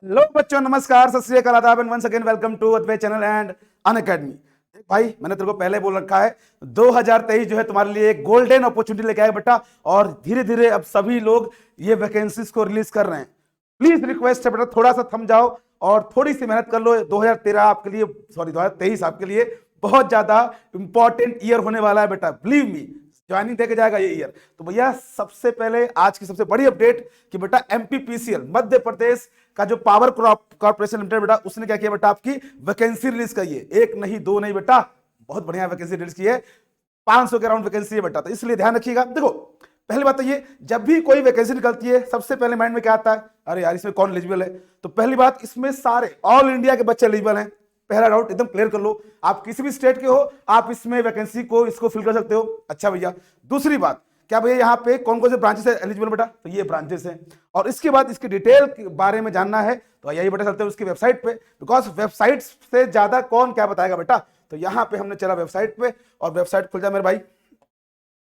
Hello बच्चों, नमस्कार, सत श्री अकाल, आदाब and once again welcome to Advait channel and Unacademy. भाई मैंने तेरे को पहले बोल रखा है 2023 जो है तुम्हारे लिए एक गोल्डन अपॉर्चुनिटी लेके आया बेटा। और धीरे धीरे अब सभी लोग ये वैकेंसीज को रिलीज कर रहे हैं। प्लीज रिक्वेस्ट है बेटा, थोड़ा सा थम जाओ और थोड़ी सी मेहनत कर लो। 2013 आपके लिए, सॉरी 2023 आपके लिए बहुत ज्यादा इंपॉर्टेंट ईयर होने वाला है बेटा, बिलीव मी। ज्वाइनिंग देके जाएगा ये ईयर। तो भैया सबसे पहले आज की सबसे बड़ी अपडेट कि बेटा एमपीपीसीएल मध्य प्रदेश का जो पावर कॉर्पोरेशन लिमिटेड बेटा, उसने क्या किया बेटा, आपकी वैकेंसी रिलीज की है। एक नहीं दो नहीं बेटा, बहुत बढ़िया वैकेंसी रिलीज की है। 500 के अराउंड वैकेंसी है बेटा, तो इसलिए ध्यान रखिएगा। देखो पहली बात तो ये, जब भी कोई वैकेंसी निकलती है सबसे पहले माइंड में क्या आता है, अरे यार इसमें कौन एलिजिबल है। तो पहली बात, इसमें सारे ऑल इंडिया के बच्चे एलिजिबल हैं। पहला डाउट एकदम क्लियर कर लो, आप किसी भी स्टेट के हो आप इसमें वैकेंसी को इसको फिल कर सकते हो। अच्छा भैया, दूसरी बात क्या भैया, यहाँ पे कौन कौन से ब्रांचेस है एलिजिबल बेटा, तो ये ब्रांचेस हैं। और इसके बाद इसकी डिटेल के बारे में जानना है तो यही बेटा चलते हैं उसकी वेबसाइट पे, बिकॉज वेबसाइट से ज्यादा कौन क्या बताएगा बेटा। तो यहाँ पे हमने चला वेबसाइट पे, और वेबसाइट खुल जाए मेरे भाई।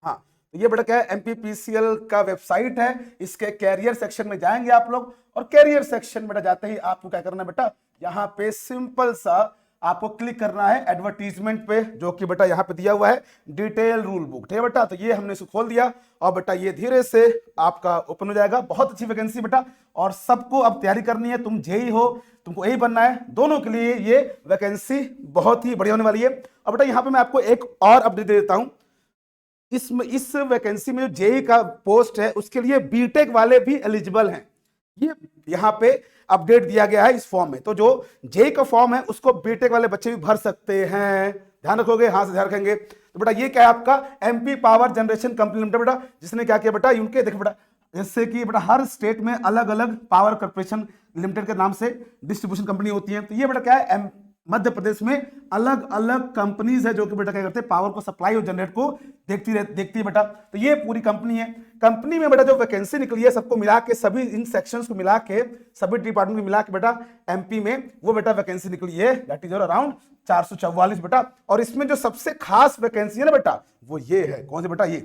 हाँ, तो ये बेटा क्या है, एमपीपीसीएल का वेबसाइट है। इसके कैरियर सेक्शन में जाएंगे आप लोग, और कैरियर सेक्शन बेटा जाते ही आपको क्या करना है बेटा, यहाँ पे सिंपल सा आपको क्लिक करना है एडवर्टीजमेंट पे, जो कि बेटा यहाँ पे दिया हुआ है डिटेल रूल बुक, ठीक है बेटा। तो ये हमने इसको खोल दिया और बेटा ये धीरे से आपका ओपन हो जाएगा। बहुत अच्छी वैकेंसी बेटा, और सबको अब तैयारी करनी है। तुम जेई हो, तुमको यही बनना है, दोनों के लिए ये वैकेंसी बहुत ही बढ़िया होने वाली है। और बेटा यहाँ पे मैं आपको एक और अपडेट दे देता हूं, इसमें इस वैकेंसी में जो जेई का पोस्ट है उसके लिए बीटेक वाले भी एलिजिबल हैं। ये यहाँ पे अपडेट दिया गया है इस फॉर्म में। तो जो जेई का फॉर्म है उसको बीटेक वाले बच्चे भी भर सकते हैं। ध्यान रखोगे, हाँ से ध्यान रखेंगे। तो बेटा ये क्या है, आपका MP power generation company limited बेटा, जिसने क्या किया बेटा, उनके देखो बेटा, जैसे कि बेटा हर स्टेट में अलग अलग पावर कॉर्पोरेशन लिमिटेड के नाम से डिस्ट्रीब्यूशन कंपनी होती है। तो ये बेटा क्या है, मध्य प्रदेश में अलग अलग कंपनीज है जो कि बेटा क्या करते हैं, पावर को सप्लाई और जनरेट को देखती है बेटा। तो ये पूरी कंपनी है। कंपनी में बेटा जो वैकेंसी निकली है सबको मिला के, सभी इन सेक्शंस को मिला के, सभी डिपार्टमेंट को मिला के बेटा एमपी में वो बेटा वैकेंसी निकली है, दैट इज अराउंड 444 बेटा। और इसमें जो सबसे खास वैकेंसी है ना बेटा, वो ये है। कौन सी बेटा, ये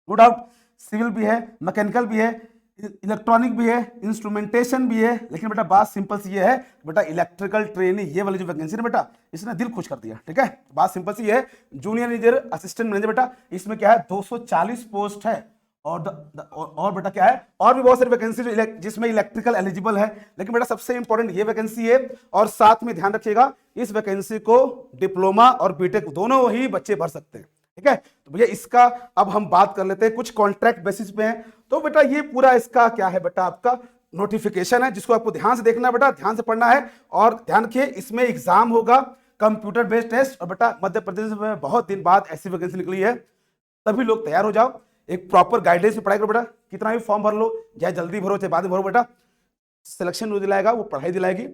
नो डाउट सिविल भी है, मैकेनिकल भी है, इलेक्ट्रॉनिक भी है, इंस्ट्रूमेंटेशन भी है। लेकिन बेटा बात सिंपल सी ये है बेटा, इलेक्ट्रिकल ट्रेनिंग ये वाली जो वैकेंसी है बेटा, इसने दिल खुश कर दिया। ठीक है, बात सिंपल सी है। जूनियर इंजीनियर असिस्टेंट मैनेजर बेटा, इसमें क्या है 240 पोस्ट है। और बेटा क्या है, और भी बहुत सारी वैकेंसी जिसमें इलेक्ट्रिकल एलिजिबल है। लेकिन बेटा सबसे इंपॉर्टेंट ये वैकेंसी है। और साथ में ध्यान रखिएगा, इस वैकेंसी को डिप्लोमा और बीटेक दोनों ही बच्चे भर सकते हैं। ठीक है, तो भैया इसका अब हम बात कर लेते हैं, कुछ कॉन्ट्रैक्ट बेसिस पे है। तो बेटा ये पूरा इसका क्या है बेटा, आपका नोटिफिकेशन है, जिसको आपको ध्यान से देखना है बेटा, ध्यान से पढ़ना है। और ध्यान रखिए, इसमें एग्जाम होगा, कंप्यूटर बेस्ड टेस्ट। और बेटा मध्य प्रदेश में बहुत दिन बाद ऐसी वैकेंसी निकली है, सभी लोग तैयार हो जाओ, एक प्रॉपर गाइडेंस में पढ़ाई करो बेटा। कितना भी फॉर्म भर लो, चाहे जल्दी भरो चाहे बाद में भरो बेटा, सिलेक्शन जो दिलाएगा वो पढ़ाई दिलाएगी,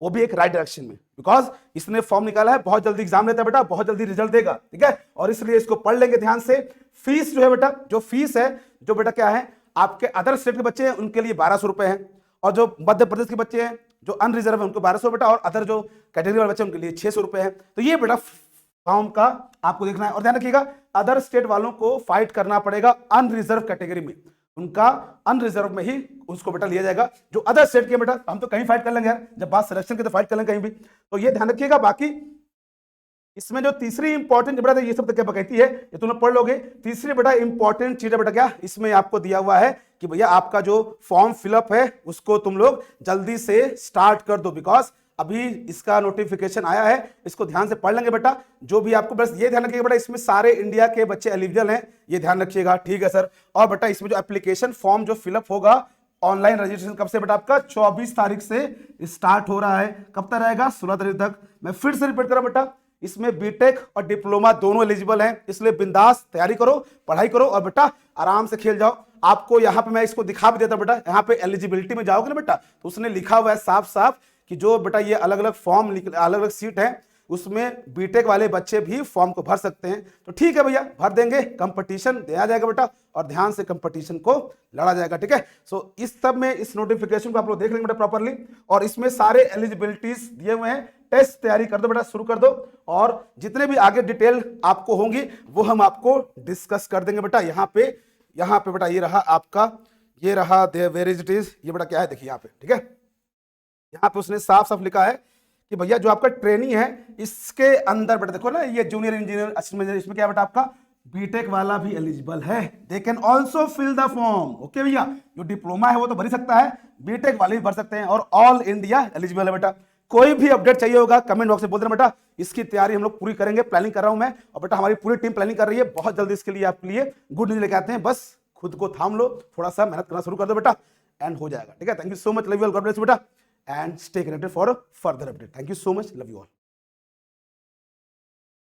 वो भी एक राइट डायरेक्शन में। बिकॉज इसने फॉर्म निकाला है, बहुत जल्दी एग्जाम लेता है बेटा, बहुत जल्दी रिजल्ट देगा। ठीक है, और इसलिए इसको पढ़ लेंगे ध्यान से। फीस जो है बेटा, जो फीस है जो बेटा क्या है, आपके अदर स्टेट के बच्चे हैं उनके लिए 1200 रुपए है, और जो मध्य प्रदेश के बच्चे हैं जो अनरिजर्व है उनको 1200 बेटा, और अदर जो कैटेगरी वाले बच्चे उनके लिए 600 रुपए है। तो ये बेटा फॉर्म का आपको देखना है। और ध्यान रखिएगा, अदर स्टेट वालों को फाइट करना पड़ेगा अनरिजर्व कैटेगरी में, उनका अनरिजर्व में ही उसको बेटा लिया जाएगा। जो अदर स्टेट के बेटा, हम तो कहीं फाइट कर लेंगे यार, जब बात सिलेक्शन की तो फाइट कर लेंगे कहीं भी। तो ये ध्यान रखिएगा। बाकी इसमें जो तीसरी इंपॉर्टेंट बेटा, ये सब तो क्या कहती है, ये तुम लोग पढ़ लोगे। तीसरी बेटा इंपॉर्टेंट चीज है बेटा क्या, इसमें आपको दिया हुआ है कि भैया आपका जो फॉर्म फिलअप है उसको तुम लोग जल्दी से स्टार्ट कर दो, बिकॉज अभी इसका नोटिफिकेशन आया है। इसको ध्यान से पढ़ लेंगे बेटा। जो भी आपको बस ये ध्यान रखिएगा बेटा, इसमें सारे इंडिया के बच्चे एलिजिबल हैं, ये ध्यान रखिएगा। ठीक है सर। और बेटा इसमें जो एप्लीकेशन फॉर्म जो फिलअप होगा, ऑनलाइन रजिस्ट्रेशन कब से बेटा, आपका 24 तारीख से स्टार्ट हो रहा है। कब तक रहेगा, 16 तारीख तक। मैं फिर से रिपीट करूं बेटा, इसमें बीटेक और डिप्लोमा दोनों एलिजिबल हैं, इसलिए बिंदास तैयारी करो, पढ़ाई करो, और बेटा आराम से खेल जाओ। आपको यहाँ पे मैं इसको दिखा भी देता बेटा, यहाँ पे एलिजिबिलिटी में जाओगे ना बेटा, तो उसने लिखा हुआ है साफ साफ कि जो बेटा ये अलग अलग फॉर्म, अलग अलग सीट है, उसमें बीटेक वाले बच्चे भी फॉर्म को भर सकते हैं। तो ठीक है भैया, भर देंगे, कंपटीशन दिया जाएगा बेटा, और ध्यान से कंपटीशन को लड़ा जाएगा। ठीक है, सो इस सब में इस नोटिफिकेशन को आप लोग देख लेंगे बेटा प्रॉपरली, और इसमें सारे एलिजिबिलिटीज दिए हुए हैं। टेस्ट तैयारी कर दो बेटा, शुरू कर दो, और जितने भी आगे डिटेल आपको होंगी वो हम आपको डिस्कस कर देंगे बेटा। यहाँ पे बेटा ये रहा आपका, ये रहा वेयर इज इट इज, ये बेटा क्या है देखिए यहाँ पे। ठीक है, यहाँ पे उसने साफ साफ लिखा है कि भैया जो आपका ट्रेनिंग है इसके अंदर बेटा देखो ना, ये जूनियर इंजीनियर असिस्टेंट इंजीनियर, इसमें क्या बेटा आपका बीटेक वाला भी एलिजिबल है। They can also fill the form. Okay भैया, जो डिप्लोमा है वो तो भर ही सकता है, बीटेक वाले भी भर सकते हैं, और ऑल इंडिया एलिजिबल है बेटा। कोई भी अपडेट चाहिए होगा कमेंट बॉक्स में बोल देना बेटा, इसकी तैयारी हम लोग पूरी करेंगे, प्लानिंग कर रहा हूं मैं, और बेटा हमारी पूरी टीम प्लानिंग कर रही है। बहुत जल्दी इसके लिए आपके लिए गुड न्यूज लेके आते हैं, बस खुद को थाम लो, थोड़ा सा मेहनत करना शुरू कर दो बेटा, एंड हो जाएगा। ठीक है, thank you so much, love you all, God bless बेटा, and stay connected for further update. Thank you so much, love you all.